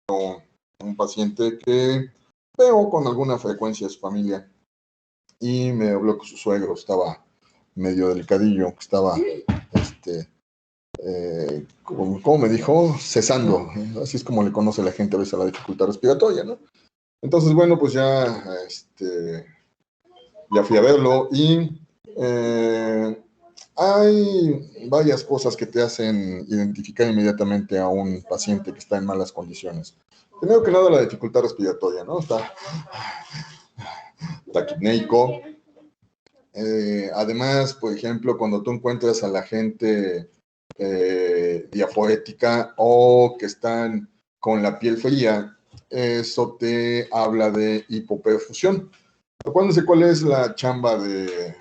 un paciente que veo con alguna frecuencia de su familia y me habló que su suegro estaba medio delicadillo, que estaba, ¿cómo me dijo? Cesando, así es como le conoce la gente a veces a la dificultad respiratoria, ¿no? Entonces, bueno, pues ya fui a verlo y hay varias cosas que te hacen identificar inmediatamente a un paciente que está en malas condiciones. Primero que nada, la dificultad respiratoria, ¿no? Está taquipneico. Además, por ejemplo, cuando tú encuentras a la gente diaforética o que están con la piel fría, eso te habla de hipoperfusión. Acuérdense cuál es la chamba del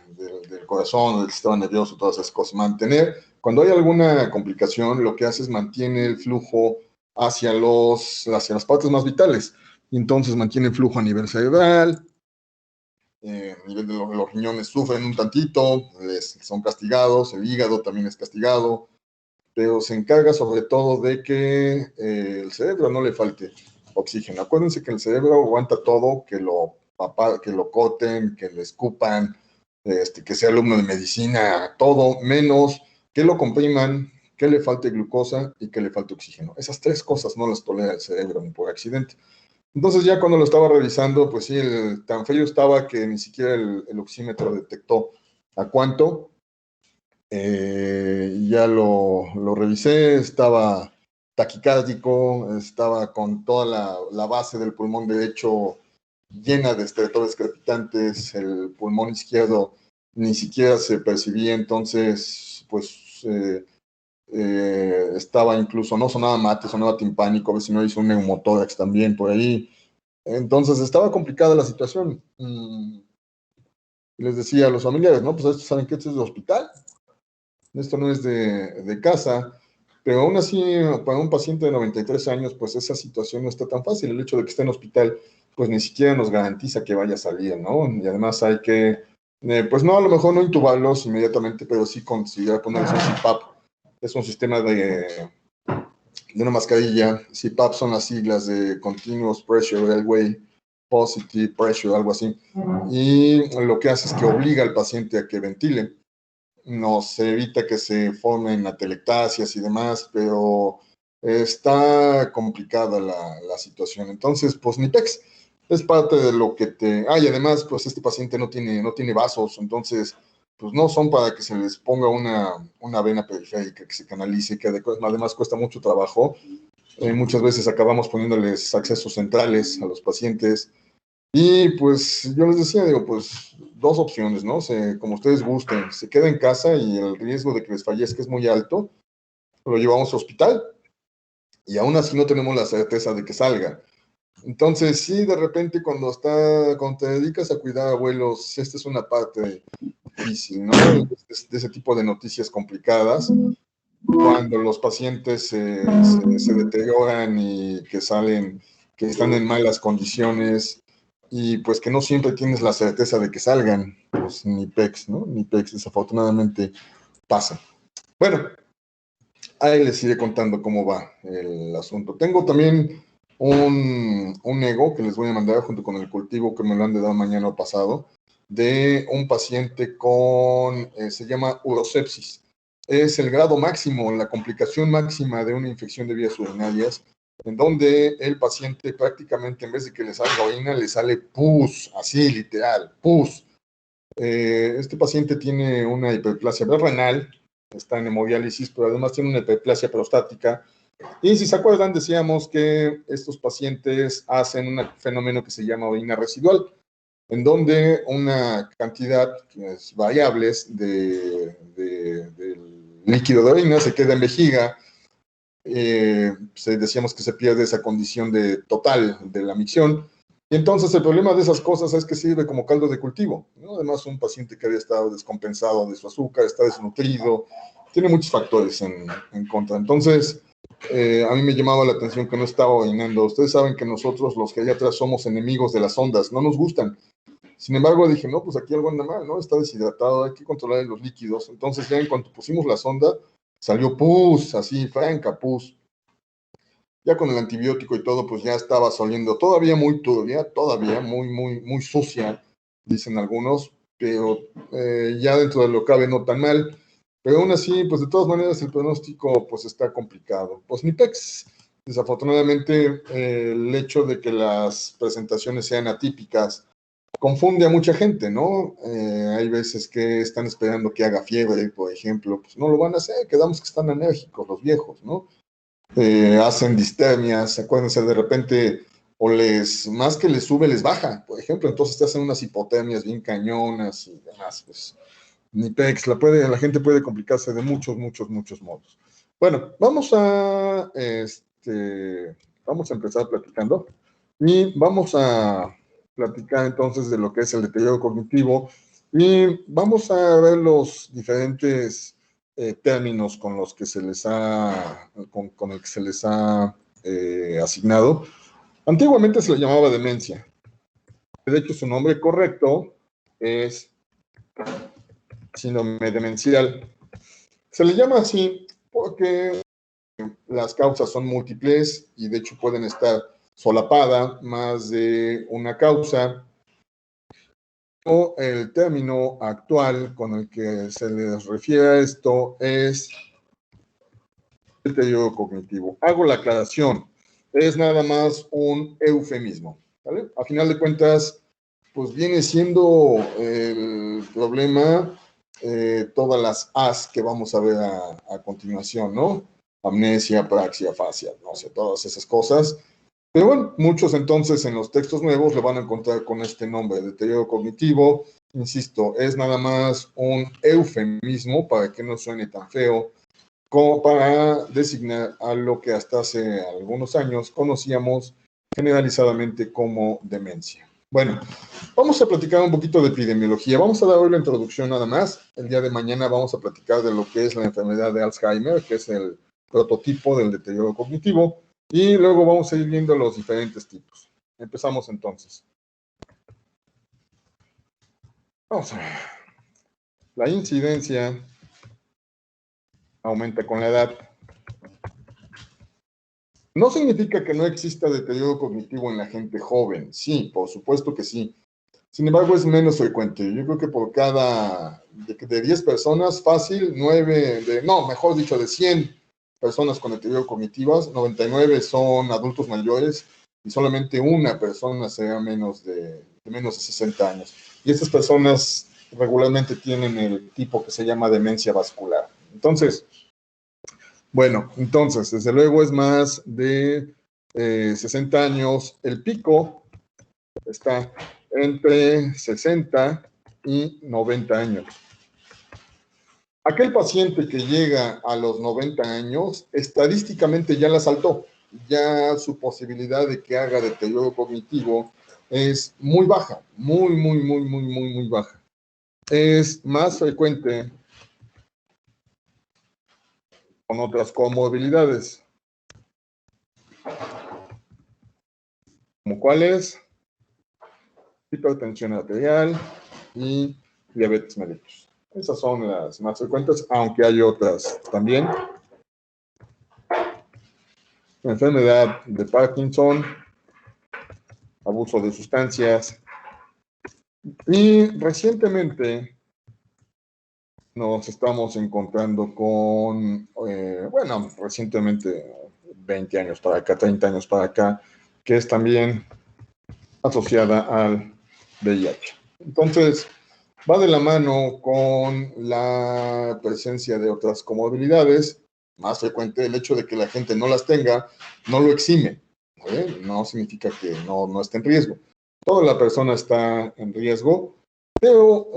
corazón, del sistema nervioso, todas esas cosas. Cuando hay alguna complicación, lo que hace es mantiene el flujo hacia las partes más vitales. Y entonces mantiene el flujo a nivel cerebral, a nivel de los riñones sufren un tantito, son castigados, el hígado también es castigado, pero se encarga sobre todo de que el cerebro no le falte oxígeno. Acuérdense que el cerebro aguanta todo, que lo corten, que le escupan, que sea alumno de medicina, todo, menos que lo compriman, que le falte glucosa y que le falte oxígeno. Esas tres cosas no las tolera el cerebro ni por accidente. Entonces ya cuando lo estaba revisando, pues sí, tan frío estaba que ni siquiera el oxímetro detectó a cuánto. Ya lo revisé, estaba taquicárdico, estaba con toda la base del pulmón derecho llena de estertores crepitantes, el pulmón izquierdo ni siquiera se percibía, entonces pues estaba incluso, no sonaba mate, sonaba timpánico, a ver si no hizo un neumotórax también por ahí. Entonces estaba complicada la situación. Les decía a los familiares, no, pues esto saben que esto es de hospital, esto no es de casa, pero aún así para un paciente de 93 años, pues esa situación no está tan fácil. El hecho de que esté en hospital, pues ni siquiera nos garantiza que vaya a salir, ¿no? Y además hay que, pues no, a lo mejor no intubarlos inmediatamente, pero sí considerar ponerles un CPAP. Es un sistema de una mascarilla. CPAP son las siglas de Continuous Pressure Airway Positive Pressure, algo así. Y lo que hace es que obliga al paciente a que ventile. Nos evita que se formen atelectasias y demás, pero está complicada la situación. Entonces, pues Nipex es parte de lo que te... y además, pues este paciente no tiene vasos, entonces, pues no son para que se les ponga una vena periférica que se canalice, que además cuesta mucho trabajo. Muchas veces acabamos poniéndoles accesos centrales a los pacientes. Y pues yo les decía, digo, pues dos opciones, ¿no? Como ustedes gusten, se queda en casa y el riesgo de que les fallezca es muy alto, lo llevamos al hospital y aún así no tenemos la certeza de que salga. Entonces, sí, de repente cuando te dedicas a cuidar abuelos, esta es una parte difícil, ¿no? De ese tipo de noticias complicadas, cuando los pacientes se deterioran y que están en malas condiciones y pues que no siempre tienes la certeza de que salgan, pues ni PEX, ¿no? Ni PEX desafortunadamente pasa. Bueno, ahí les iré contando cómo va el asunto. Tengo también un ego que les voy a mandar junto con el cultivo que me lo han de dar mañana o pasado, de un paciente se llama urosepsis. Es el grado máximo, la complicación máxima de una infección de vías urinarias, en donde el paciente prácticamente en vez de que le salga orina, le sale pus, así literal, pus. Este paciente tiene una hiperplasia renal, está en hemodiálisis, pero además tiene una hiperplasia prostática. Y si se acuerdan, decíamos que estos pacientes hacen un fenómeno que se llama orina residual, en donde una cantidad variables del líquido de orina se queda en vejiga. Decíamos que se pierde esa condición total de la micción. Y entonces el problema de esas cosas es que sirve como caldo de cultivo, ¿no? Además, un paciente que había estado descompensado de su azúcar, está desnutrido, tiene muchos factores en contra. Entonces, a mí me llamaba la atención que no estaba orinando. Ustedes saben que nosotros los geriatras somos enemigos de las ondas, no nos gustan. Sin embargo, dije, no, pues aquí algo anda mal, ¿no? Está deshidratado, hay que controlar los líquidos. Entonces, ya en cuanto pusimos la sonda, salió pus, así, franca pus. ya con el antibiótico y todo, pues ya estaba oliendo todavía muy turbia, todavía muy sucia, dicen algunos, pero ya dentro de lo cabe no tan mal. Pero aún así, pues de todas maneras el pronóstico pues está complicado. Pues ni pex. Desafortunadamente, el hecho de que las presentaciones sean atípicas confunde a mucha gente, ¿no? Hay veces que están esperando que haga fiebre, por ejemplo, pues no lo van a hacer, quedamos que están enérgicos los viejos, ¿no? Hacen distermias, acuérdense, de repente, o más que les sube, les baja, por ejemplo, entonces te hacen unas hipotermias bien cañonas y demás, pues ni pex, la gente puede complicarse de muchos modos. Bueno, vamos a empezar platicando y vamos a platicar entonces de lo que es el deterioro cognitivo y vamos a ver los diferentes términos con los que se les ha, con el que se les ha asignado. Antiguamente se le llamaba demencia. De hecho, su nombre correcto es síndrome demencial. Se le llama así porque las causas son múltiples y de hecho pueden estar solapada más de una causa. O el término actual con el que se les refiere a esto es deterioro cognitivo. Hago la aclaración, es nada más un eufemismo, ¿vale? A final de cuentas, pues viene siendo el problema todas las As que vamos a ver a continuación, ¿no? Amnesia, praxia, afasia, no sé, todas esas cosas. Pero bueno, muchos entonces en los textos nuevos lo van a encontrar con este nombre, deterioro cognitivo. Insisto, es nada más un eufemismo para que no suene tan feo, como para designar a lo que hasta hace algunos años conocíamos generalizadamente como demencia. Bueno, vamos a platicar un poquito de epidemiología. Vamos a dar hoy la introducción nada más. El día de mañana vamos a platicar de lo que es la enfermedad de Alzheimer, que es el prototipo del deterioro cognitivo, y luego vamos a ir viendo los diferentes tipos. Empezamos entonces. Vamos a ver. La incidencia aumenta con la edad. No significa que no exista deterioro cognitivo en la gente joven. Sí, por supuesto que sí. Sin embargo, es menos frecuente. Yo creo que por cada, de 10 personas, fácil, 9, mejor dicho, de 100 personas con deterioro cognitivas, 99 son adultos mayores y solamente una persona será menos de 60 años. Y estas personas regularmente tienen el tipo que se llama demencia vascular. Entonces, desde luego es más de 60 años. El pico está entre 60 y 90 años. Aquel paciente que llega a los 90 años, estadísticamente ya la saltó. Ya su posibilidad de que haga deterioro cognitivo es muy baja, muy baja. Es más frecuente con otras comorbilidades. ¿Como cuáles? Hipertensión arterial y diabetes mellitus. Esas son las más frecuentes, aunque hay otras también. Enfermedad de Parkinson, abuso de sustancias. Y recientemente nos estamos encontrando con, recientemente 20 años para acá, 30 años para acá, que es también asociada al VIH. Entonces, va de la mano con la presencia de otras comorbilidades. Más frecuente el hecho de que la gente no las tenga, no lo exime. No significa que no esté en riesgo. Toda la persona está en riesgo, pero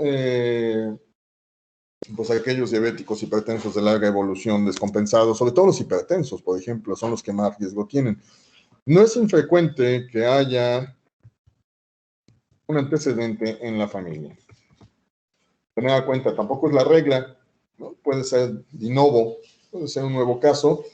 pues aquellos diabéticos hipertensos de larga evolución descompensados, sobre todo los hipertensos, por ejemplo, son los que más riesgo tienen. No es infrecuente que haya un antecedente en la familia. Tener en cuenta, tampoco es la regla, ¿no? Puede ser de novo, puede ser un nuevo caso,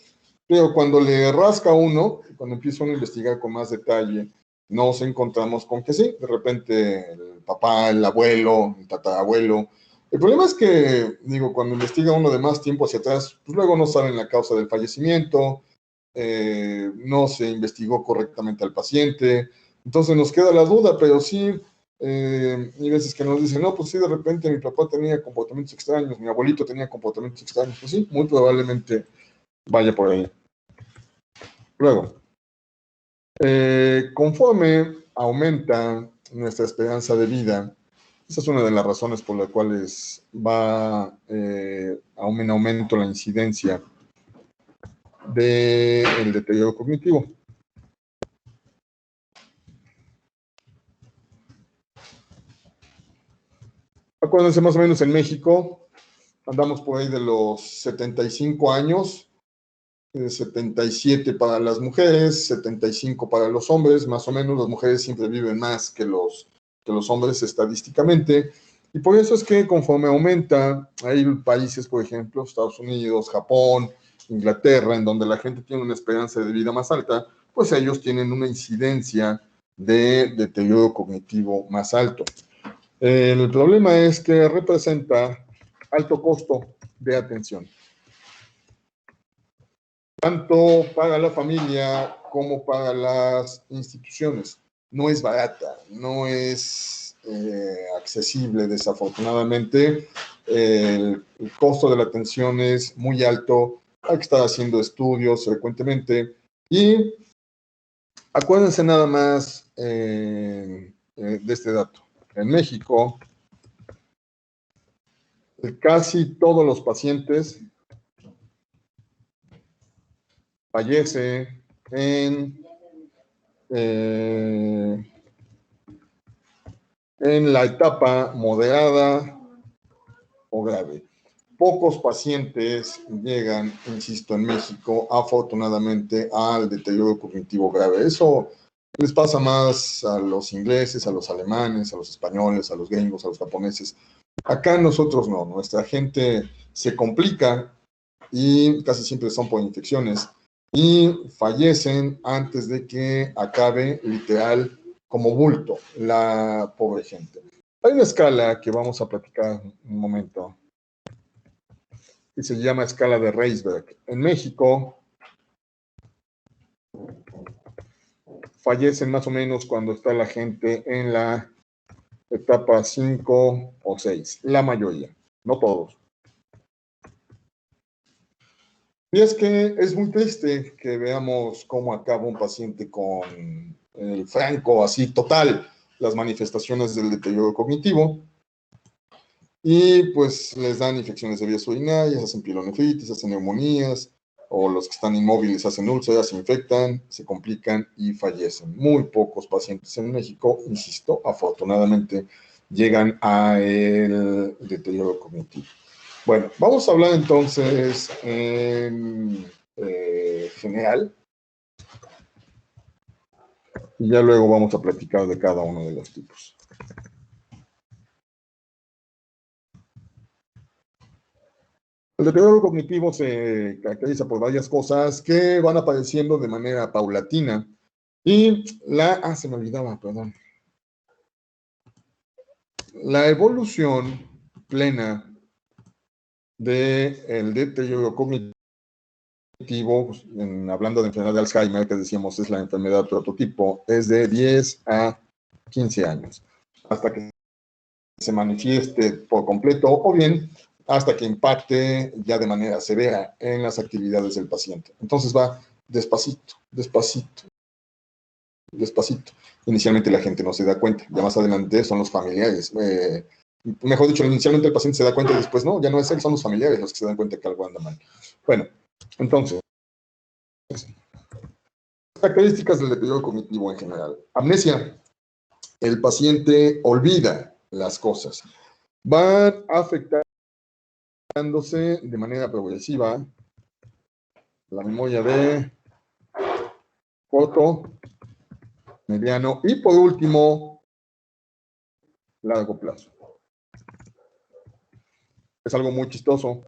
pero cuando le rasca uno, cuando empieza uno a investigar con más detalle, nos encontramos con que sí, de repente el papá, el abuelo, el tatarabuelo. El problema es que, cuando investiga uno de más tiempo hacia atrás, pues luego no saben la causa del fallecimiento, no se investigó correctamente al paciente. Entonces nos queda la duda, pero sí, hay veces que nos dicen, no, pues sí, de repente mi papá tenía comportamientos extraños, mi abuelito tenía comportamientos extraños. Pues sí, muy probablemente vaya por ahí. Luego, conforme aumenta nuestra esperanza de vida, esa es una de las razones por las cuales va en aumento la incidencia del deterioro cognitivo. Acuérdense, más o menos en México andamos por ahí de los 75 años, 77 para las mujeres, 75 para los hombres, más o menos. Las mujeres siempre viven más que los hombres estadísticamente, y por eso es que conforme aumenta, hay países, por ejemplo, Estados Unidos, Japón, Inglaterra, en donde la gente tiene una esperanza de vida más alta, pues ellos tienen una incidencia de deterioro cognitivo más alto. El problema es que representa alto costo de atención, tanto para la familia como para las instituciones. No es barata, no es accesible, desafortunadamente. El costo de la atención es muy alto, hay que estar haciendo estudios frecuentemente, y acuérdense nada más de este dato. En México, casi todos los pacientes fallecen en la etapa moderada o grave. Pocos pacientes llegan, insisto, en México, afortunadamente, al deterioro cognitivo grave. Eso les pasa más a los ingleses, a los alemanes, a los españoles, a los gringos, a los japoneses. Acá nosotros no, nuestra gente se complica y casi siempre son por infecciones y fallecen antes de que acabe literal como bulto la pobre gente. Hay una escala que vamos a platicar un momento y se llama escala de Reisberg. En México fallecen más o menos cuando está la gente en la etapa 5 o 6, la mayoría, no todos. Y es que es muy triste que veamos cómo acaba un paciente con el franco así total, las manifestaciones del deterioro cognitivo, y pues les dan infecciones de vías urinarias, hacen pielonefritis, hacen neumonías, o los que están inmóviles hacen úlceras, se infectan, se complican y fallecen. Muy pocos pacientes en México, insisto, afortunadamente, llegan a el deterioro cognitivo. Bueno, vamos a hablar entonces en general, y ya luego vamos a platicar de cada uno de los tipos. El deterioro cognitivo se caracteriza por varias cosas que van apareciendo de manera paulatina, y se me olvidaba, perdón. La evolución plena del deterioro cognitivo, hablando de enfermedad de Alzheimer, que decíamos es la enfermedad prototipo, es de 10 a 15 años, hasta que se manifieste por completo, o bien hasta que impacte ya de manera severa en las actividades del paciente. Entonces va despacito, despacito, despacito. Inicialmente la gente no se da cuenta, ya más adelante son los familiares. Mejor dicho, inicialmente el paciente se da cuenta y después no, ya no es él, son los familiares los que se dan cuenta que algo anda mal. Bueno, entonces, características del deterioro cognitivo en general. Amnesia. El paciente olvida las cosas. Van afectándose de manera progresiva la memoria de corto, mediano y, por último, largo plazo. Es algo muy chistoso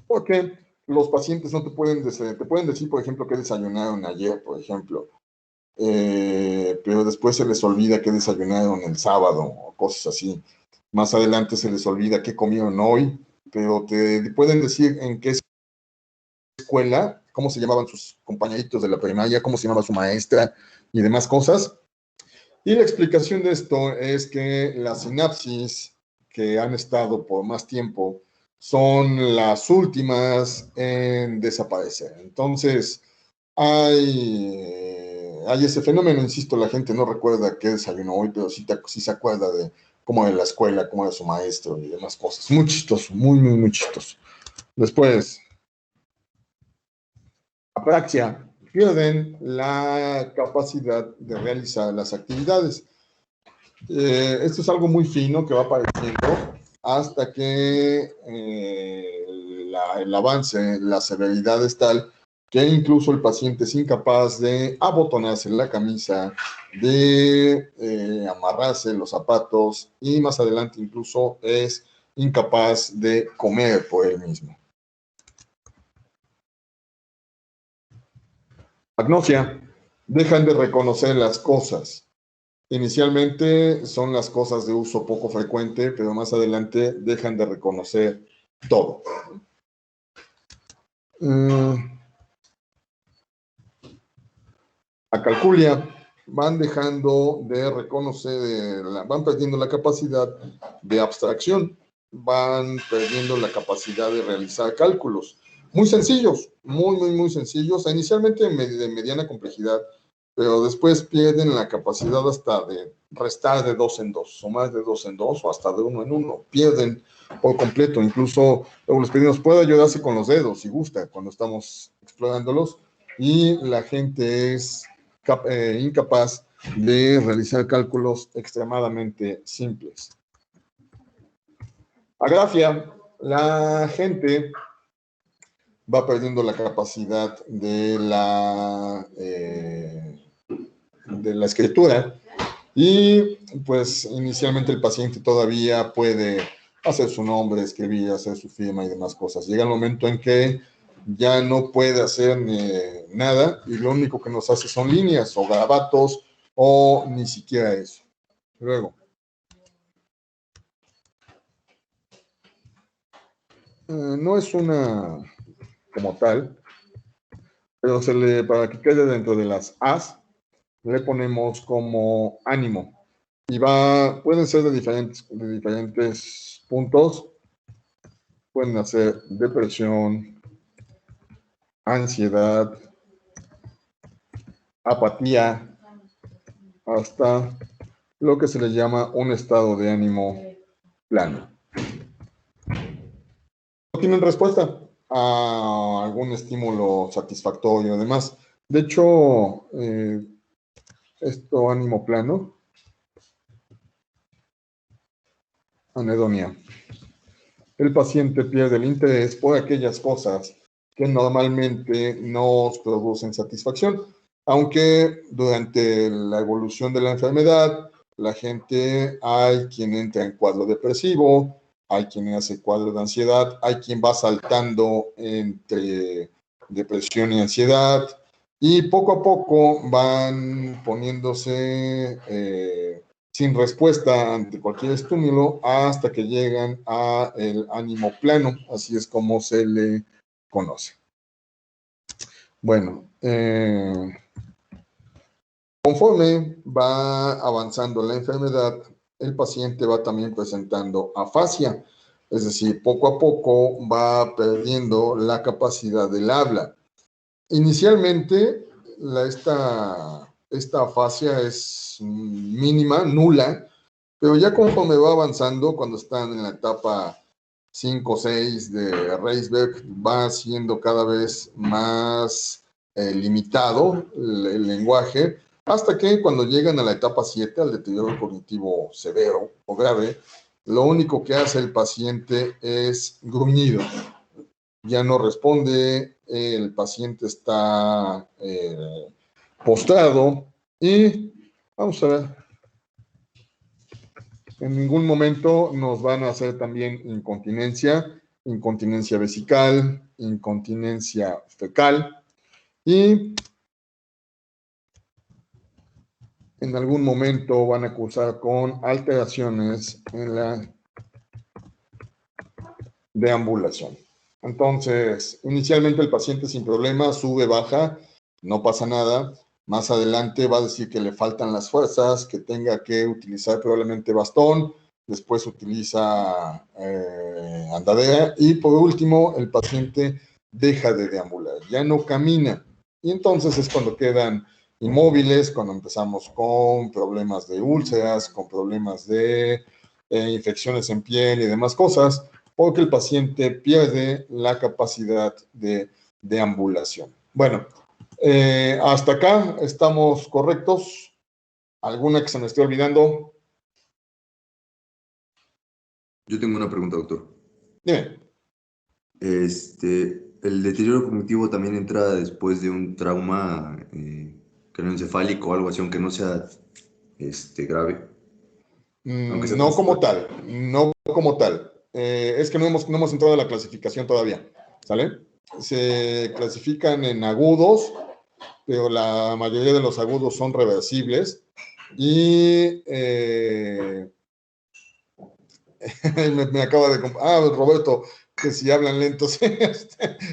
porque los pacientes no te pueden decir, por ejemplo, qué desayunaron ayer, por ejemplo, pero después se les olvida qué desayunaron el sábado o cosas así. Más adelante se les olvida qué comieron hoy, pero te pueden decir en qué escuela, cómo se llamaban sus compañeritos de la primaria, cómo se llamaba su maestra y demás cosas. Y la explicación de esto es que las sinapsis que han estado por más tiempo son las últimas en desaparecer. Entonces, hay ese fenómeno, insisto, la gente no recuerda qué desayunó hoy, pero sí se acuerda de cómo era la escuela, cómo era su maestro y demás cosas. Muy chistoso, muy chistoso. Después, apraxia, pierden la capacidad de realizar las actividades. Esto es algo muy fino que va apareciendo hasta que el avance, la severidad es tal que incluso el paciente es incapaz de abotonarse la camisa, de amarrarse los zapatos y más adelante incluso es incapaz de comer por él mismo. Agnosia, dejan de reconocer las cosas. Inicialmente son las cosas de uso poco frecuente, pero más adelante dejan de reconocer todo. Acalculia, van dejando de reconocer, van perdiendo la capacidad de abstracción, van perdiendo la capacidad de realizar cálculos. Muy sencillos, muy sencillos, inicialmente de mediana complejidad, pero después pierden la capacidad hasta de restar de 2 en 2, o más de 2 en 2, o hasta de 1 en 1. Pierden por completo. Incluso luego les pedimos, puede ayudarse con los dedos si gusta, cuando estamos explorándolos, y la gente es incapaz de realizar cálculos extremadamente simples. Agrafia, la gente va perdiendo la capacidad de la escritura y pues inicialmente el paciente todavía puede hacer su nombre, escribir, hacer su firma y demás cosas. Llega el momento en que ya no puede hacer nada y lo único que nos hace son líneas o garabatos o ni siquiera eso. Luego, no es una como tal, pero para que quede dentro de las As, le ponemos como ánimo. Y pueden ser de diferentes puntos. Pueden hacer depresión, ansiedad, apatía, hasta lo que se le llama un estado de ánimo plano. No tienen respuesta a algún estímulo satisfactorio, además. De hecho, esto ánimo plano, anedonia. El paciente pierde el interés por aquellas cosas que normalmente nos producen satisfacción, aunque durante la evolución de la enfermedad, la gente, hay quien entra en cuadro depresivo, hay quien hace cuadro de ansiedad, hay quien va saltando entre depresión y ansiedad, y poco a poco van poniéndose sin respuesta ante cualquier estímulo hasta que llegan a el ánimo plano, así es como se le conoce. Bueno, conforme va avanzando la enfermedad, el paciente va también presentando afasia, es decir, poco a poco va perdiendo la capacidad del habla. Inicialmente, esta afasia es mínima, nula, pero ya conforme va avanzando, cuando están en la etapa 5 o 6 de Reisberg, va siendo cada vez más limitado el lenguaje, hasta que cuando llegan a la etapa 7, al deterioro cognitivo severo o grave, lo único que hace el paciente es gruñido. Ya no responde, el paciente está postrado y vamos a ver. En ningún momento nos van a hacer también incontinencia vesical, incontinencia fecal y en algún momento van a cursar con alteraciones en la deambulación. Entonces, inicialmente el paciente sin problema sube, baja, no pasa nada. Más adelante va a decir que le faltan las fuerzas, que tenga que utilizar probablemente bastón, después utiliza andadera y por último el paciente deja de deambular, ya no camina. Y entonces es cuando quedan inmóviles, cuando empezamos con problemas de úlceras, con problemas de infecciones en piel y demás cosas, porque el paciente pierde la capacidad de deambulación. Bueno, hasta acá estamos correctos. ¿Alguna que se me esté olvidando? Yo tengo una pregunta, doctor. Dime. ¿El deterioro cognitivo también entra después de un trauma craneoencefálico o algo así, aunque no sea grave? Aunque sea No como transitorio. tal, no como tal. Es que no hemos entrado a la clasificación todavía, ¿sale? Se clasifican en agudos, pero la mayoría de los agudos son reversibles y me acaba de... Roberto, que si hablan lentos.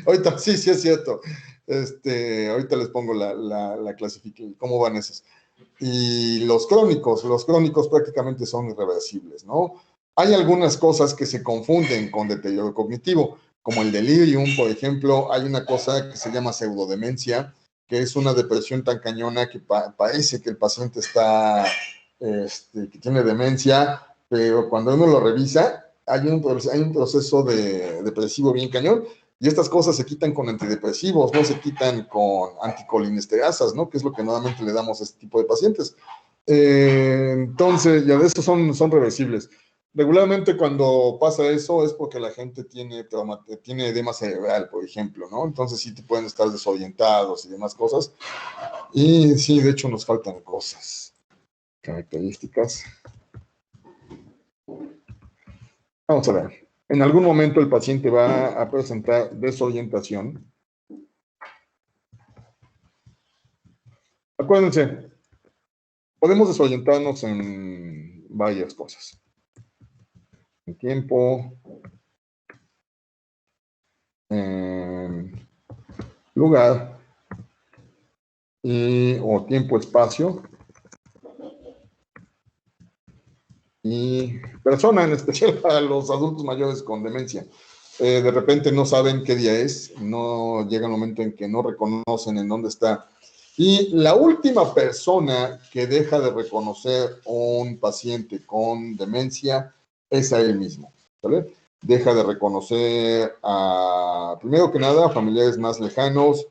Ahorita sí, sí es cierto. Ahorita les pongo la clasificación, cómo van esos. Y los crónicos prácticamente son irreversibles, ¿no? Hay algunas cosas que se confunden con deterioro cognitivo, como el delirium, por ejemplo. Hay una cosa que se llama pseudodemencia, que es una depresión tan cañona que parece que el paciente está, que tiene demencia, pero cuando uno lo revisa, hay un proceso depresivo bien cañón, y estas cosas se quitan con antidepresivos, no se quitan con anticolinesteasas, ¿no? Que es lo que normalmente le damos a este tipo de pacientes. Entonces, ya de estos son reversibles. Regularmente cuando pasa eso es porque la gente tiene edema cerebral, por ejemplo, ¿no? Entonces sí te pueden estar desorientados y demás cosas. Y sí, de hecho nos faltan cosas, características. Vamos a ver. En algún momento el paciente va a presentar desorientación. Acuérdense, podemos desorientarnos en varias cosas. En tiempo, en lugar, o tiempo-espacio, y persona, en especial para los adultos mayores con demencia. De repente no saben qué día es, no llega el momento en que no reconocen en dónde está. Y la última persona que deja de reconocer un paciente con demencia es a él mismo, ¿vale? Deja de reconocer primero que nada, a familiares más lejanos.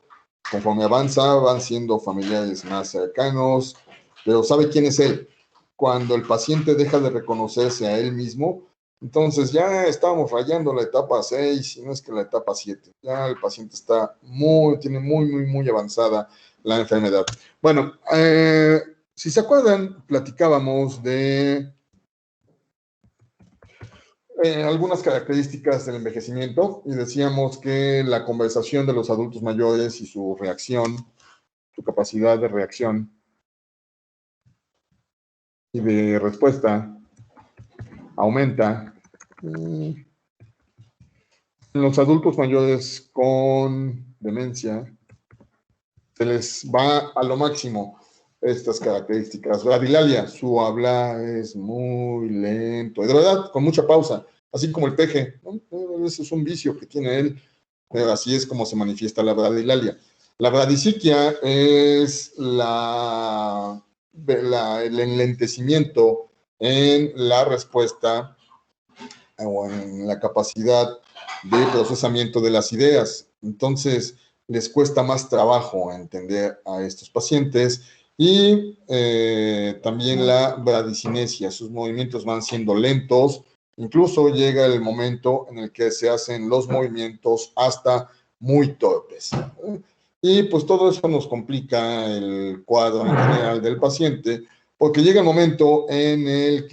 Conforme avanza, van siendo familiares más cercanos, pero sabe quién es él. Cuando el paciente deja de reconocerse a él mismo, entonces ya estamos rayando la etapa 6, si no es que la etapa 7. Ya el paciente tiene muy avanzada la enfermedad. Bueno, si se acuerdan, platicábamos de algunas características del envejecimiento y decíamos que la conversación de los adultos mayores y su reacción, su capacidad de reacción y de respuesta aumenta. En los adultos mayores con demencia se les va a lo máximo estas características. Bradilalia, su habla es muy lento, de verdad, con mucha pausa, así como el peje, ¿no? Ese es un vicio que tiene él, pero así es como se manifiesta la bradilalia. La bradisiquia es el enlentecimiento en la respuesta o en la capacidad de procesamiento de las ideas. Entonces, les cuesta más trabajo entender a estos pacientes y también la bradicinesia, sus movimientos van siendo lentos, incluso llega el momento en el que se hacen los movimientos hasta muy torpes. Y pues todo eso nos complica el cuadro en general del paciente, porque llega el momento en el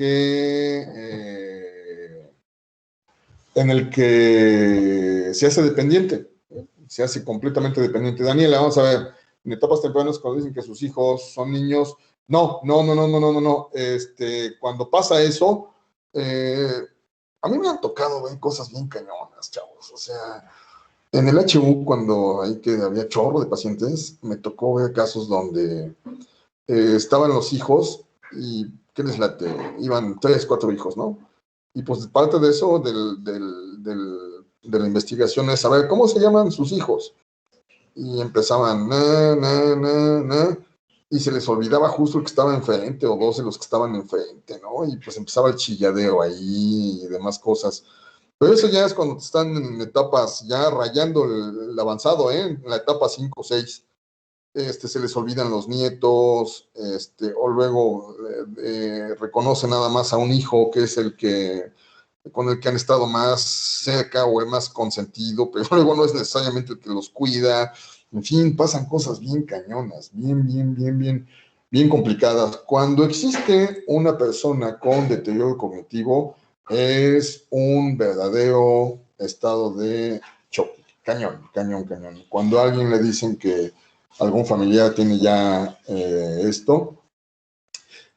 que se hace dependiente, se hace completamente dependiente. Daniela, vamos a ver, en etapas tempranas cuando dicen que sus hijos son niños, no. Cuando pasa eso, a mí me han tocado ver cosas bien cañonas, chavos, o sea, En el HU, cuando ahí que había chorro de pacientes, me tocó ver casos donde estaban los hijos y, ¿qué les late? Iban 3, 4 hijos, ¿no? Y pues parte de eso, de la investigación es saber cómo se llaman sus hijos. Y empezaban, y se les olvidaba justo el que estaba enfrente o dos de los que estaban enfrente, ¿no? Y pues empezaba el chilladero ahí y demás cosas. Pero eso ya es cuando están en etapas, ya rayando el avanzado, ¿eh? En la etapa 5 o 6. Se les olvidan los nietos, o luego reconoce nada más a un hijo que es el que con el que han estado más cerca o el más consentido, pero luego no es necesariamente el que los cuida. En fin, pasan cosas bien cañonas, bien complicadas. Cuando existe una persona con deterioro cognitivo, es un verdadero estado de choque. Cañón. Cuando a alguien le dicen que algún familiar tiene ya esto,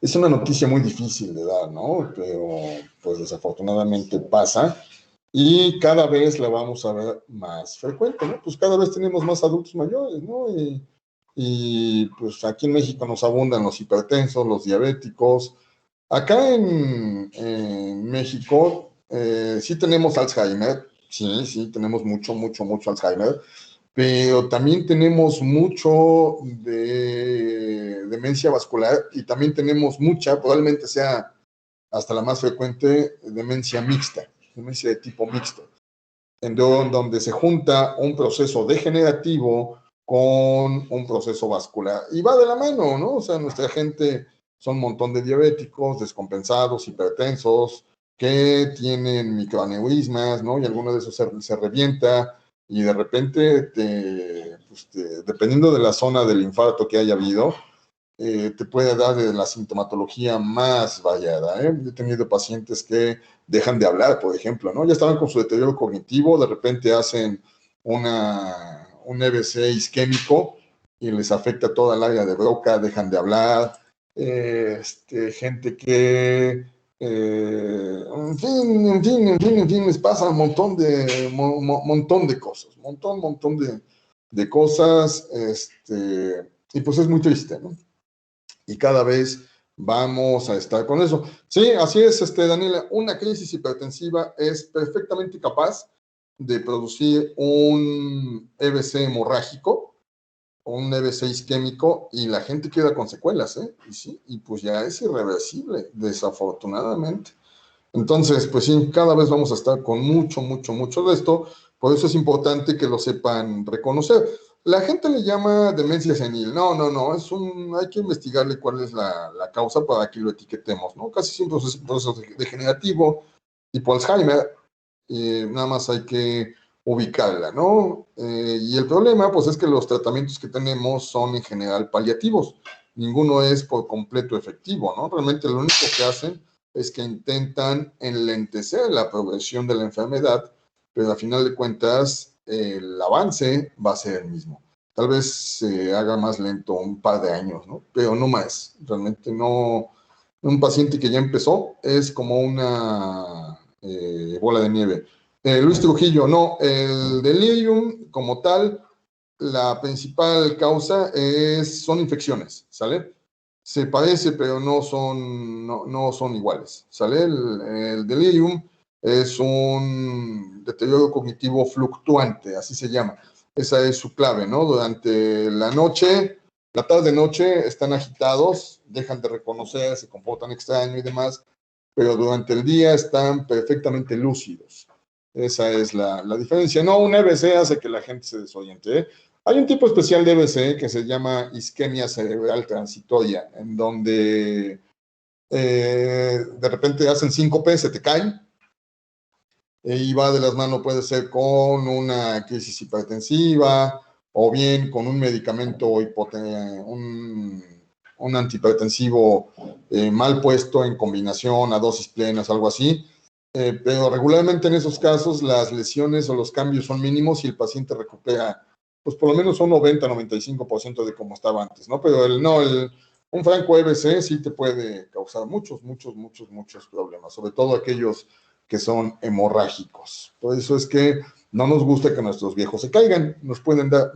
es una noticia muy difícil de dar, ¿no? Pero pues desafortunadamente pasa y cada vez la vamos a ver más frecuente, ¿no? Pues cada vez tenemos más adultos mayores, ¿no? Pues aquí en México nos abundan los hipertensos, los diabéticos. Acá en México sí tenemos Alzheimer, sí, tenemos mucho Alzheimer, pero también tenemos mucho de demencia vascular y también tenemos mucha, probablemente sea hasta la más frecuente, demencia mixta, demencia de tipo mixto, en donde se junta un proceso degenerativo con un proceso vascular. Y va de la mano, ¿no? O sea, nuestra gente son un montón de diabéticos, descompensados, hipertensos, que tienen microaneurismas, ¿no? Y alguno de esos se revienta y de repente, dependiendo de la zona del infarto que haya habido, te puede dar de la sintomatología más variada. He tenido pacientes que dejan de hablar, por ejemplo, ¿no? Ya estaban con su deterioro cognitivo, de repente hacen un EBC isquémico y les afecta toda el área de Broca, dejan de hablar. Gente que, en fin, les pasa un montón de cosas, montón de cosas, y pues es muy triste, ¿no? Y cada vez vamos a estar con eso. Sí, así es, Daniela, una crisis hipertensiva es perfectamente capaz de producir un EBC hemorrágico o un EBC isquémico y la gente queda con secuelas, ¿eh? Y sí, y pues ya es irreversible, desafortunadamente. Entonces, pues sí, cada vez vamos a estar con mucho de esto, por eso es importante que lo sepan reconocer. La gente le llama demencia senil. No, hay que investigarle cuál es la causa para que lo etiquetemos, ¿no? Casi siempre es un proceso degenerativo, tipo Alzheimer, nada más hay que ubicarla, ¿no? Y el problema, pues, es que los tratamientos que tenemos son en general paliativos. Ninguno es por completo efectivo, ¿no? Realmente lo único que hacen es que intentan enlentecer la progresión de la enfermedad, pero a final de cuentas el avance va a ser el mismo. Tal vez se haga más lento un par de años, ¿no? Pero no más. Realmente no. Un paciente que ya empezó es como una bola de nieve. Luis Trujillo, no, el delirium como tal, la principal causa son infecciones, ¿sale? Se parece, pero no son iguales, ¿sale? El delirium es un deterioro cognitivo fluctuante, así se llama. Esa es su clave, ¿no? Durante la noche, la tarde-noche, están agitados, dejan de reconocer, se comportan extraño y demás, pero durante el día están perfectamente lúcidos. Esa es la diferencia. No, un EBC hace que la gente se desoriente, ¿eh? Hay un tipo especial de EBC que se llama isquemia cerebral transitoria, en donde de repente hacen síncope, se te caen, y va de las manos, puede ser con una crisis hipertensiva o bien con un medicamento, un antihipertensivo mal puesto en combinación a dosis plenas, algo así. Pero regularmente en esos casos las lesiones o los cambios son mínimos y el paciente recupera pues por lo menos un 90-95% de como estaba antes, ¿no? Pero un franco EBC sí te puede causar muchos problemas, sobre todo aquellos que son hemorrágicos. Por eso es que no nos gusta que nuestros viejos se caigan, nos pueden dar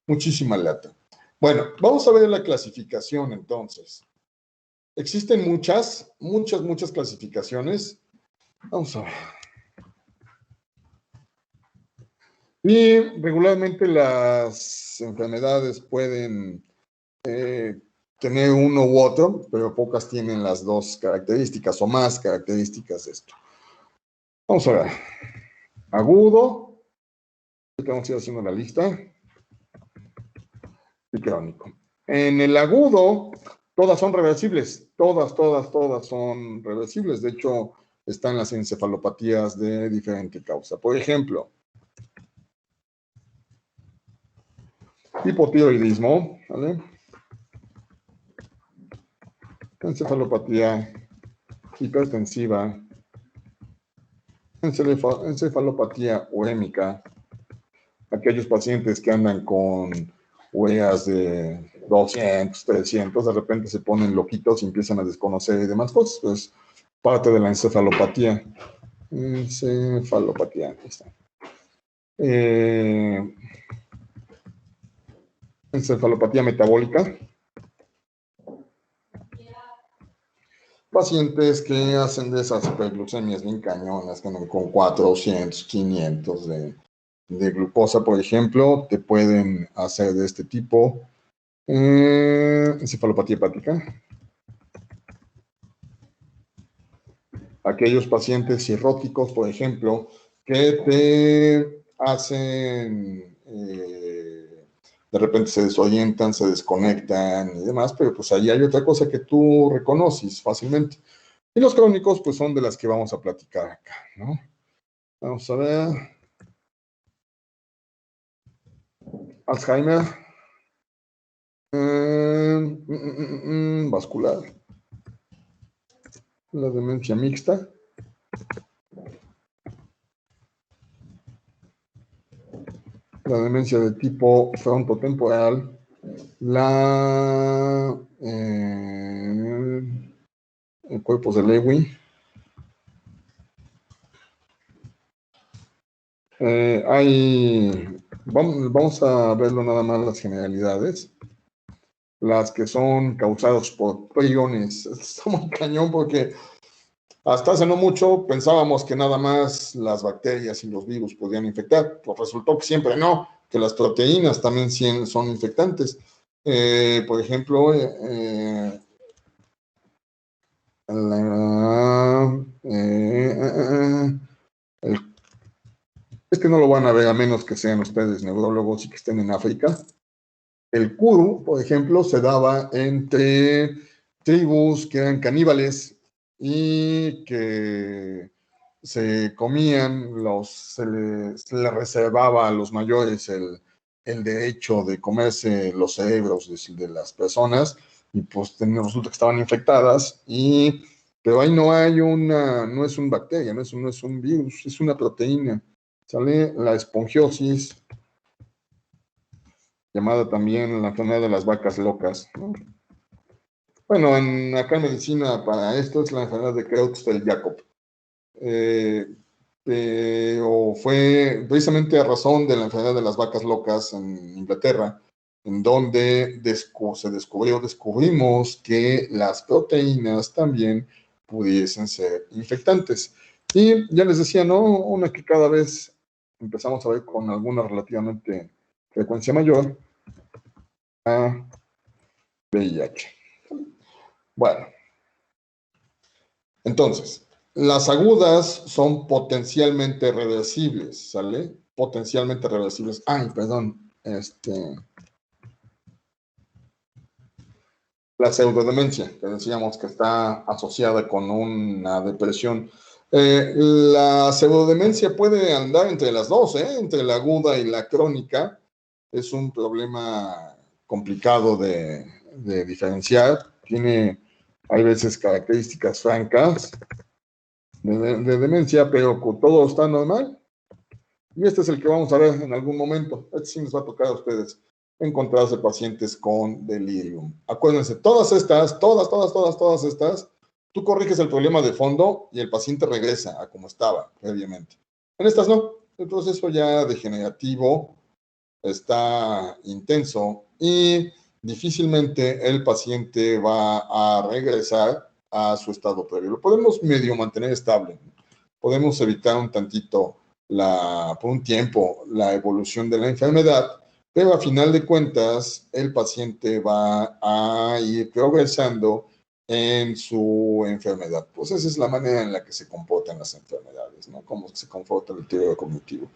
muchísima lata. Bueno, vamos a ver la clasificación entonces. Existen muchas clasificaciones. Vamos a ver. Y regularmente las enfermedades pueden tener uno u otro, pero pocas tienen las dos características o más características de esto. Vamos a ver. Agudo. Vamos a ir haciendo la lista. Y crónico. En el agudo, todas son reversibles. Todas son reversibles. De hecho, están las encefalopatías de diferente causa. Por ejemplo, hipotiroidismo, ¿vale? Encefalopatía hipertensiva, encefalopatía urémica, aquellos pacientes que andan con ureas de 200, 300, de repente se ponen loquitos y empiezan a desconocer y demás cosas, pues parte de la encefalopatía. Encefalopatía, aquí está. Encefalopatía metabólica. Pacientes que hacen de esas hiperglucemias bien cañonas, que andan con 400, 500 de glucosa, por ejemplo, te pueden hacer de este tipo. Encefalopatía hepática. Aquellos pacientes cirróticos, por ejemplo, que te hacen, de repente se desorientan, se desconectan y demás, pero pues ahí hay otra cosa que tú reconoces fácilmente. Y los crónicos, pues son de las que vamos a platicar acá, ¿no? Vamos a ver. Alzheimer. Vascular. La demencia mixta. La demencia de tipo frontotemporal. Cuerpos de Lewy. Vamos a verlo nada más las generalidades. Las que son causadas por priones. Está muy cañón porque hasta hace no mucho pensábamos que nada más las bacterias y los virus podían infectar. Pues resultó que siempre no, que las proteínas también son infectantes. Por ejemplo, es que no lo van a ver a menos que sean ustedes neurólogos y que estén en África. El kuru, por ejemplo, se daba entre tribus que eran caníbales y que se comían, se le reservaba a los mayores el derecho de comerse los cerebros de las personas, y pues resulta que estaban infectadas, pero ahí no es una bacteria, no es un virus, es una proteína. Sale la espongiosis, llamada también la enfermedad de las vacas locas, ¿no? Bueno, acá en medicina para esto es la enfermedad de Creutzfeldt-Jakob. Pero fue precisamente a razón de la enfermedad de las vacas locas en Inglaterra, en donde descubrimos que las proteínas también pudiesen ser infectantes. Y ya les decía, ¿no? Una que cada vez empezamos a ver con alguna relativamente frecuencia mayor, a VIH. Bueno, entonces, las agudas son potencialmente reversibles, ¿sale? Potencialmente reversibles. Ay, perdón. La pseudodemencia, que decíamos que está asociada con una depresión. La pseudodemencia puede andar entre las dos, entre la aguda y la crónica. Es un problema complicado de diferenciar. Hay veces características francas de demencia, pero todo está normal. Y este es el que vamos a ver en algún momento. Este sí nos va a tocar a ustedes encontrarse pacientes con delirium. Acuérdense, todas estas, tú corriges el problema de fondo y el paciente regresa a como estaba previamente. En estas no. El proceso ya degenerativo está intenso y difícilmente el paciente va a regresar a su estado previo. Lo podemos medio mantener estable. Podemos evitar un tantito, por un tiempo, la evolución de la enfermedad, pero a final de cuentas el paciente va a ir progresando en su enfermedad. Pues esa es la manera en la que se comportan las enfermedades, ¿no? Cómo se comporta el deterioro cognitivo.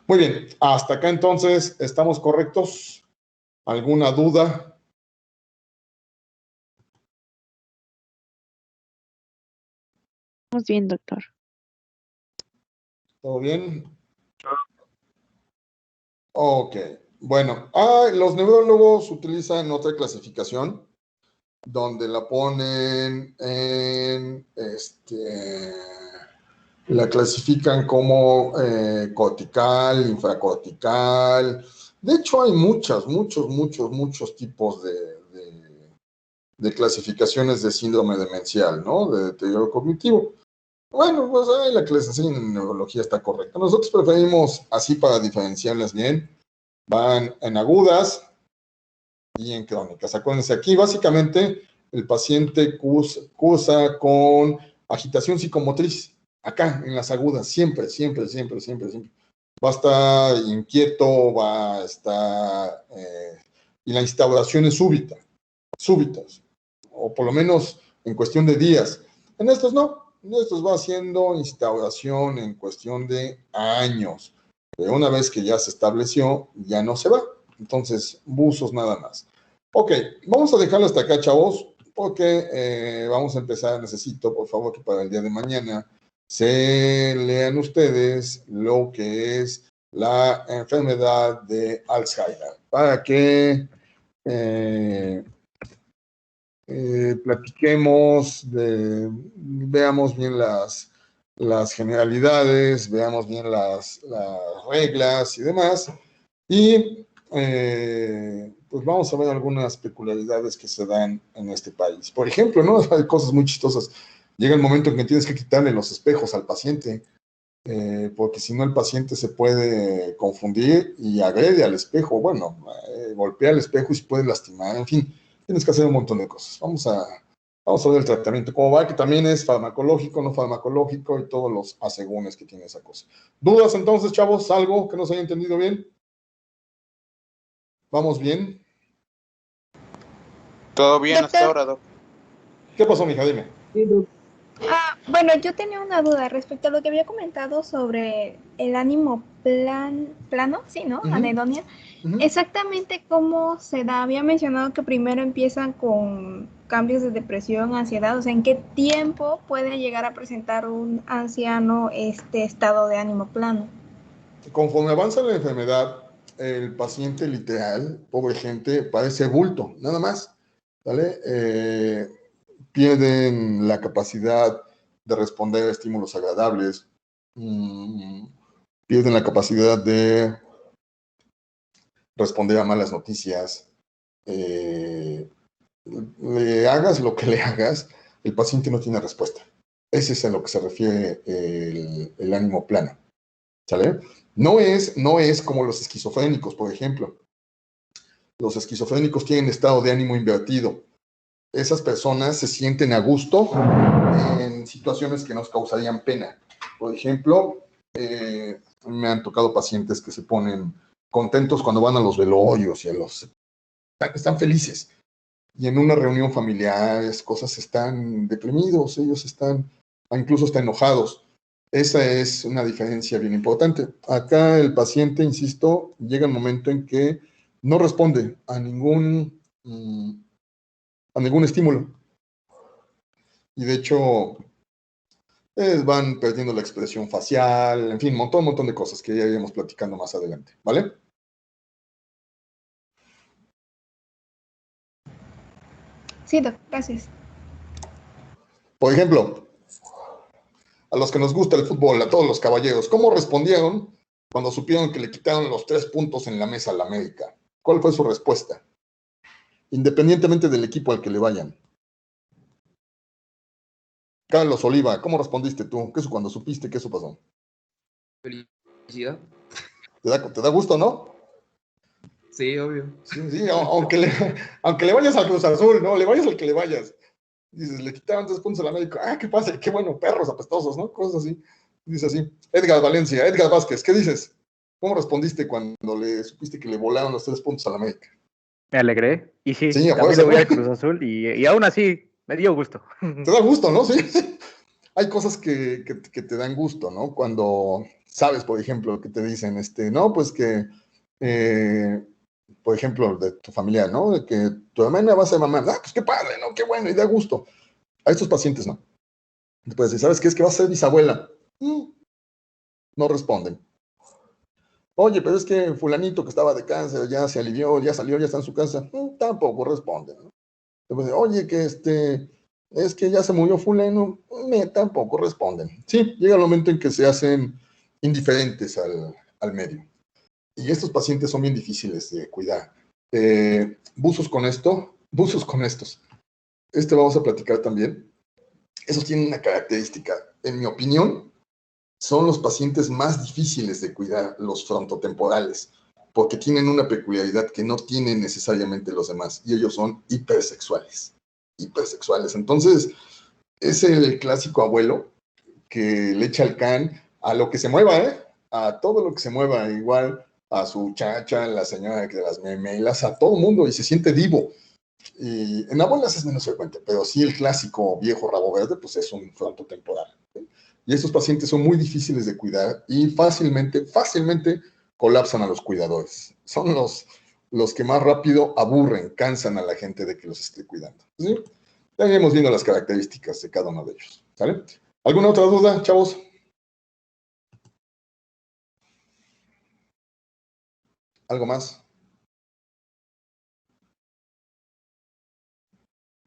Muy bien, hasta acá entonces, ¿estamos correctos? ¿Alguna duda? Estamos bien, doctor. ¿Todo bien? Ok, bueno, los neurólogos utilizan otra clasificación donde la ponen la clasifican como cortical, infracortical. De hecho, hay muchos tipos de clasificaciones de síndrome demencial, ¿no? De deterioro cognitivo. Bueno, pues ahí la que les enseñan en neurología está correcta. Nosotros preferimos así para diferenciarlas bien. Van en agudas y en crónicas. Acuérdense, aquí básicamente el paciente cursa con agitación psicomotriz. Acá, en las agudas, siempre. Va a estar inquieto, va a estar... y la instauración es súbitas, o por lo menos en cuestión de días. En estos no, en estos va haciendo instauración en cuestión de años. Pero una vez que ya se estableció, ya no se va. Entonces, buzos nada más. Ok, vamos a dejarlo hasta acá, chavos, porque vamos a empezar. Necesito, por favor, que para el día de mañana se lean ustedes lo que es la enfermedad de Alzheimer, para que platiquemos, veamos bien las generalidades, veamos bien las reglas y demás, y pues vamos a ver algunas peculiaridades que se dan en este país. Por ejemplo, ¿no? Hay cosas muy chistosas. Llega el momento en que tienes que quitarle los espejos al paciente, porque si no el paciente se puede confundir y agrede al espejo, bueno, golpea el espejo y se puede lastimar, en fin, tienes que hacer un montón de cosas. Vamos a ver el tratamiento, cómo va, que también es farmacológico, no farmacológico y todos los asegúnes que tiene esa cosa. ¿Dudas entonces, chavos? ¿Algo que no se haya entendido bien? ¿Vamos bien? Todo bien hasta Doctor. ahora, doctor. ¿Qué pasó, mija? Dime. Bueno, yo tenía una duda respecto a lo que había comentado sobre el ánimo plano, sí, ¿no? Anedonia. Exactamente cómo se da. Había mencionado que primero empiezan con cambios de depresión, ansiedad. O sea, ¿en qué tiempo puede llegar a presentar un anciano este estado de ánimo plano? Conforme avanza la enfermedad, el paciente literal, pobre gente, parece bulto, nada más, ¿vale? Pierden la capacidad de responder a estímulos agradables, pierden la capacidad de responder a malas noticias. Le hagas lo que le hagas, el paciente no tiene respuesta. Ese es a lo que se refiere el ánimo plano, ¿sale? No es como los esquizofrénicos, por ejemplo. Los esquizofrénicos tienen estado de ánimo invertido. Esas personas se sienten a gusto en situaciones que nos causarían pena. Por ejemplo, me han tocado pacientes que se ponen contentos cuando van a los velorios y están felices. Y en una reunión familiar, cosas están deprimidos, ellos incluso están enojados. Esa es una diferencia bien importante. Acá el paciente, insisto, llega el momento en que no responde a ningún estímulo. Y de hecho, van perdiendo la expresión facial, en fin, un montón de cosas que ya iremos platicando más adelante, ¿vale? Sí, doctor, gracias. Por ejemplo, a los que nos gusta el fútbol, a todos los caballeros, ¿cómo respondieron cuando supieron que le quitaron los 3 puntos en la mesa a la América? ¿Cuál fue su respuesta? Independientemente del equipo al que le vayan. Carlos Oliva, ¿cómo respondiste tú? ¿Qué cuando supiste que eso pasó? felicidad. Te da gusto, ¿no? Sí, obvio. Sí, aunque le vayas al Cruz Azul, ¿no? Le vayas al que le vayas. Dices, le quitaron 3 puntos al América. Ah, ¿qué pasa? Qué bueno, perros apestosos, ¿no? Cosas así. Dice así. Edgar Valencia, Edgar Vázquez, ¿qué dices? ¿Cómo respondiste cuando le supiste que le volaron los 3 puntos al América? Me alegré. Y sí, Sí, a también fuerza, le voy ¿no? al Cruz Azul y aún así me dio gusto. Te da gusto, ¿no? Sí. Hay cosas que te dan gusto, ¿no? Cuando sabes, por ejemplo, que te dicen, no, pues que, por ejemplo, de tu familia, ¿no? De que tu hermana va a ser mamá. Ah, pues qué padre, ¿no? Qué bueno, y da gusto. A estos pacientes, ¿no? Después, ¿sabes qué? Es que va a ser bisabuela. No responden. Oye, pero es que fulanito que estaba de cáncer ya se alivió, ya salió, ya está en su casa. Tampoco responden, ¿no? Después, oye, que es que ya se murió fulano, tampoco responden. Sí, llega el momento en que se hacen indiferentes al medio. Y estos pacientes son bien difíciles de cuidar. Buzos con estos. Vamos a platicar también. Esos tienen una característica. En mi opinión, son los pacientes más difíciles de cuidar, los frontotemporales, porque tienen una peculiaridad que no tienen necesariamente los demás, y ellos son hipersexuales. Entonces, es el clásico abuelo que le echa el can a lo que se mueva, a todo lo que se mueva, igual a su chacha, a la señora de las memelas, a todo mundo, y se siente divo. Y en abuelas es menos frecuente, pero sí el clásico viejo rabo verde, pues es un frontotemporal. Y estos pacientes son muy difíciles de cuidar y fácilmente colapsan a los cuidadores. Son los que más rápido aburren, cansan a la gente de que los esté cuidando. ¿Sí? Ya iremos viendo las características de cada uno de ellos. ¿Sale? ¿Alguna otra duda, chavos? ¿Algo más?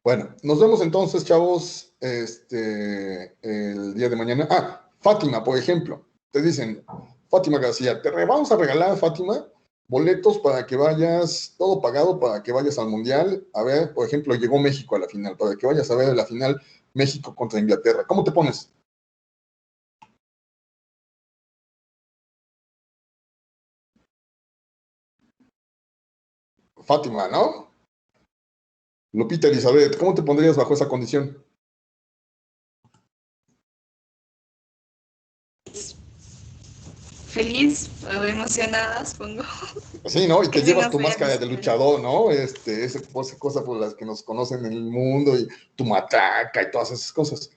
Bueno, nos vemos entonces, chavos, el día de mañana. Ah, Fátima, por ejemplo. Te dicen, Fátima García, vamos a regalar, Fátima, boletos para que vayas, todo pagado para que vayas al Mundial. A ver, por ejemplo, llegó México a la final, para que vayas a ver la final México contra Inglaterra. ¿Cómo te pones? Fátima, ¿no? Lupita Elizabeth, ¿cómo te pondrías bajo esa condición? Feliz o emocionada, supongo. Sí, ¿no? Y te Que sí llevas nos tu vean máscara de después. luchador, ¿no? Esa cosa por las que nos conocen en el mundo y tu matraca y todas esas cosas.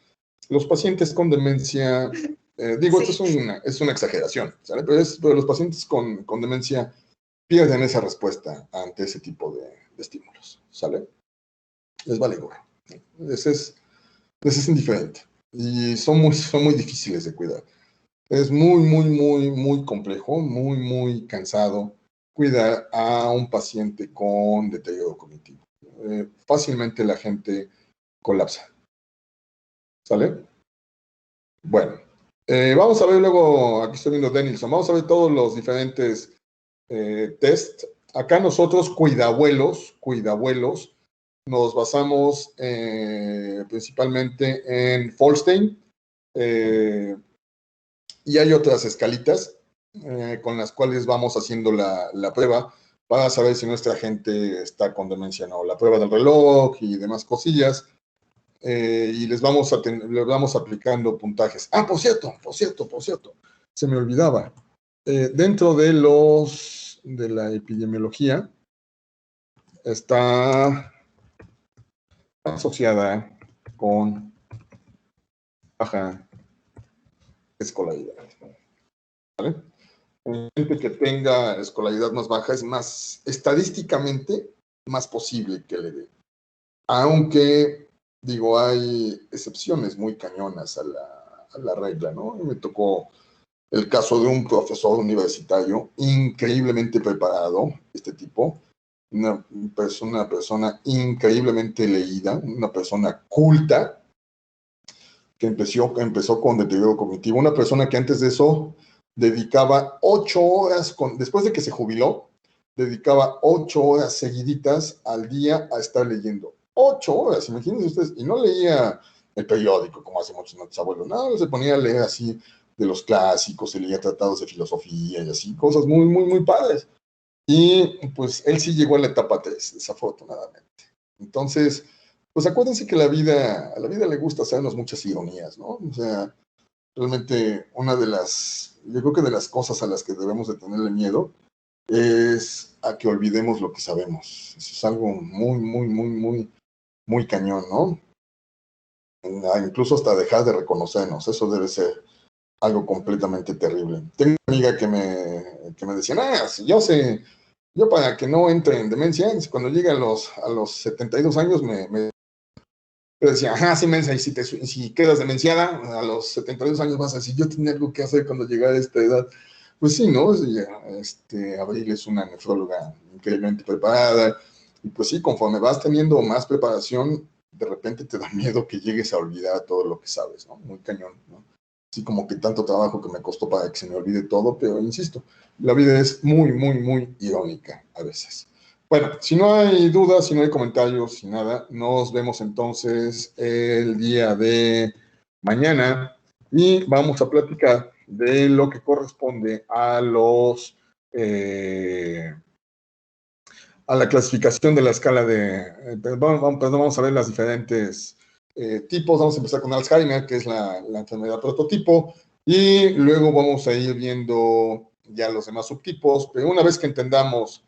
Los pacientes con demencia, digo, Sí. esto es una exageración, ¿sale? Pero los pacientes con demencia pierden esa respuesta ante ese tipo de estímulos, ¿sale? Les vale gorro. Les es indiferente. Y son muy difíciles de cuidar. Es muy complejo, muy cansado cuidar a un paciente con deterioro cognitivo. Fácilmente la gente colapsa. ¿Sale? Bueno, vamos a ver luego, aquí estoy viendo Denilson, vamos a ver todos los diferentes test. Acá nosotros, cuidabuelos, nos basamos principalmente en Folstein, y hay otras escalitas con las cuales vamos haciendo la prueba para saber si nuestra gente está con demencia o no. La prueba del reloj y demás cosillas. Y les vamos aplicando puntajes. Ah, por cierto, se me olvidaba. Dentro de la epidemiología está asociada con baja escolaridad. ¿Vale? Gente que tenga escolaridad más baja es más estadísticamente más posible que le dé. Aunque, digo, hay excepciones muy cañonas a la regla, ¿no? Me tocó el caso de un profesor universitario increíblemente preparado, este tipo, una persona increíblemente leída, una persona culta, que empezó con deterioro cognitivo, una persona que antes de eso dedicaba 8 horas, después de que se jubiló, dedicaba 8 horas seguiditas al día a estar leyendo. 8 horas, imagínense ustedes, y no leía el periódico como hace muchos nuestros abuelos, no, se ponía a leer así los clásicos, se leía tratados de filosofía y así, cosas muy, muy, muy padres. Y pues él sí llegó a la etapa 3, desafortunadamente. Entonces, pues acuérdense que a la vida le gusta hacernos muchas ironías, ¿no? O sea, realmente yo creo que de las cosas a las que debemos de tenerle miedo es a que olvidemos lo que sabemos. Eso es algo muy, muy, muy, muy, muy cañón, ¿no? Incluso hasta dejar de reconocernos, eso debe ser algo completamente terrible. Tengo una amiga que me decía, si yo para que no entre en demencia, cuando llegue a los 72 años me decía, ajá, sí, mensa, y si quedas demenciada, a los 72 años vas a decir, yo tenía algo que hacer cuando llegara a esta edad. Pues sí, ¿no? Abril es una nefróloga increíblemente preparada, y pues sí, conforme vas teniendo más preparación, de repente te da miedo que llegues a olvidar todo lo que sabes, ¿no? Muy cañón, ¿no? Así como que tanto trabajo que me costó para que se me olvide todo, pero insisto, la vida es muy, muy, muy irónica a veces. Bueno, si no hay dudas, si no hay comentarios, si nada, nos vemos entonces el día de mañana y vamos a platicar de lo que corresponde a a la clasificación de la escala vamos a ver las diferentes tipos. Vamos a empezar con Alzheimer, que es la enfermedad prototipo, y luego vamos a ir viendo ya los demás subtipos, pero una vez que entendamos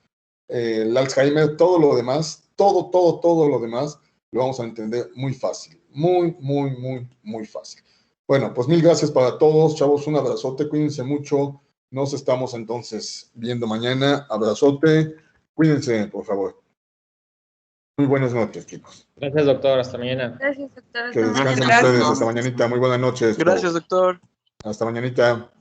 el Alzheimer, todo lo demás, todo lo demás, lo vamos a entender muy fácil, muy, muy, muy, muy fácil. Bueno, pues mil gracias para todos, chavos, un abrazote, cuídense mucho, nos estamos entonces viendo mañana, abrazote, cuídense, por favor. Muy buenas noches, chicos. Gracias, doctor. Hasta mañana. Gracias, doctor. Que descansen Gracias. ustedes, hasta mañanita, muy buenas noches. Gracias, doctor. Hasta mañanita.